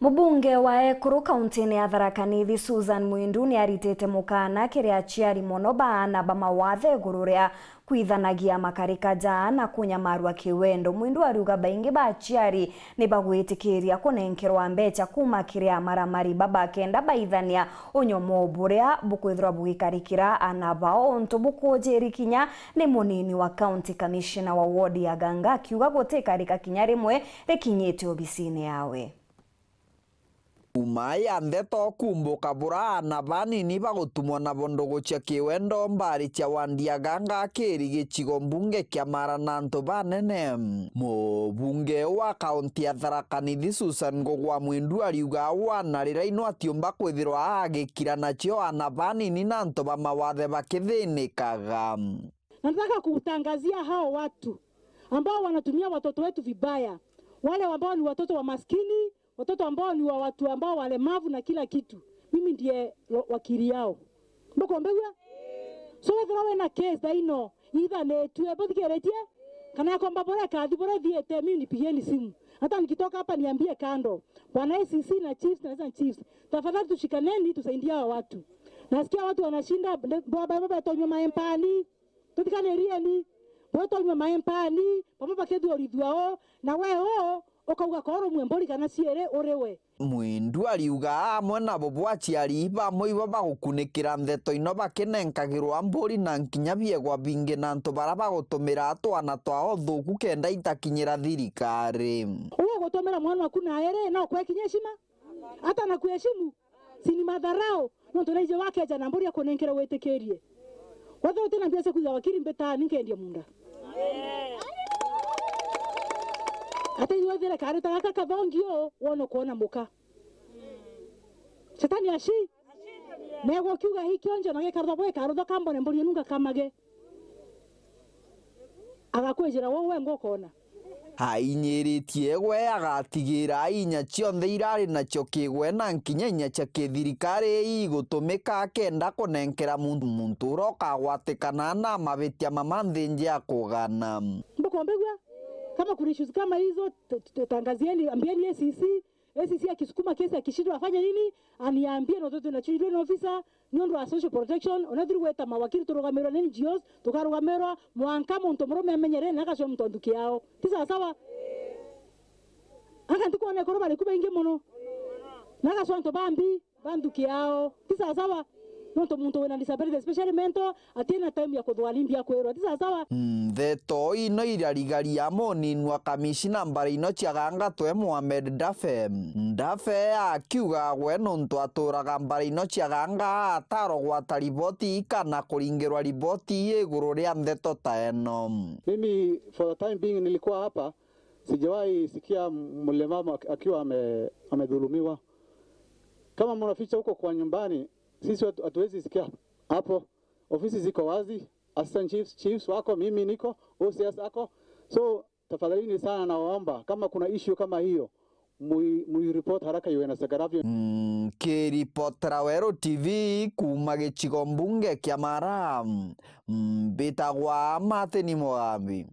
Mubunge wa Ekuru kaunti ya Tharaka Nithi Susan Mwindu ni aritete mukana kiria aciari mono baana ba mawathe iguru ria kwithanagia makarika jaa na kunyamarwa kiwendo. Mwindu ariuga baingi ba aciari ni bagwitikiria kunenkerwa mbeca kuma kiria maramari baba kenda baithania unyomo buria bukwithirwa bugikarikira ana bao onto bukujeri kinya ni munini wa county commissioner wa ward ya Ganga akiuga gutikarika kinya rimwe rikinyite obisini yawe. Umaya ndeto kumbuka burana banini bagutumwa na bondogo cia kiwendo mbari cia ward ya Ganga kiri gicigo mbunge kia Marananto banene. Mubunge wa kaunti ya Tharaka Nithi Susan Mwindu ariuga wana riraino atiumba kwithirwa agikira nacio ana banini na nto ba mawathe bakithinikaga. Nataka kutangazia hao watu ambao wanatumia watoto wetu vibaya, wale ambao ni watoto wa maskini, watoto ambao ni wa watu ambao walemavu na kila kitu. Mimi ndiye wakili yao. Mbona mbegwa? So wewe na case daino either netwe bodikeretie kana kwamba bora kadhi bora viete mimi nipigieni simu. Hata nikitoka hapa niambie kando. Bwana ACC na chiefs na chiefs. Tafadhali tushikaneni tusaidie hao watu. Nasikia watu wanashinda baba tonywa maempani. Tutikane rieni. Baba tonywa maempani, baba kedu oridwao na wewe okauga koro mwembori kana ciere urewe. Mwindu ariuga amwe nabo bwaciari bamwe ibo bagukunikira ntheto ino bakinenkagirwa mburi na nkinya biegwa bingi na nto bara bagutumira twana twao thuku kenda itakinyira thirikari. Uwe gutumira mwana waku na ere na okwekinya heshima hata na kuheshimu sini madharao no tunaije wake jana mburi akunenkera wetikerie watho tena biasa kuza wakiri mbeta ninkendia munda. Hata iwe vile kare taka kavongio wono kuona muka. Shetani ashi. Nego kiuga hiki onje na gekardo boy kardo kambone mburi nunga kamage. Agakwejera wowe ngokona. Hainyiritie gwe agatigira inya cionthe irari nacio kigwe na nkinya inya cia kithirikari igutumika kenda kunenkera muntu uroka gwatikana na mabitia mamanthinjia kugana. Mbokombegwa kama kuna issues kama hizo tangazieni, ambieni ACC akisukuma kesi akishindwa afanye nini aniambie no toto na children officer nyondo wa social protection onadhuru weta mawakili turugamirwa nini NGOs tukarugamirwa mwanka muntu murume amenyere nakasho mtonduki yao tisa sawa aka ndiko na koroba likuba inge muno nakasho nto bambi banduki yao tisa sawa nonto muntu wena disability especially mental atina time ya kuthwalimbia kwero tisa sawa. Theto ino irarigaria moninwa kamishina mbari ino cia Ganga twe Mohamed Dafe akiuga gwe nonto aturaga mbari ino cia Ganga ataro gwata riboti kana kuringirwa riboti iguru ria ntheto ta eno. Mimi for the time being nilikuwa hapa sijawahi sikia mlemavu akiwa amedhulumiwa. Kama mnaficha huko kwa nyumbani sisi hatuwezi sikia hapo. Ofisi ziko wazi, assistant chiefs wako, mimi niko, OCS wako. So tafadhalini sana naomba kama kuna issue kama hiyo report haraka iwe na sagaravyo. Kiripotera Wero TV kuma gicigo mbunge kia Mara. Bitagwa Martin Mugambi.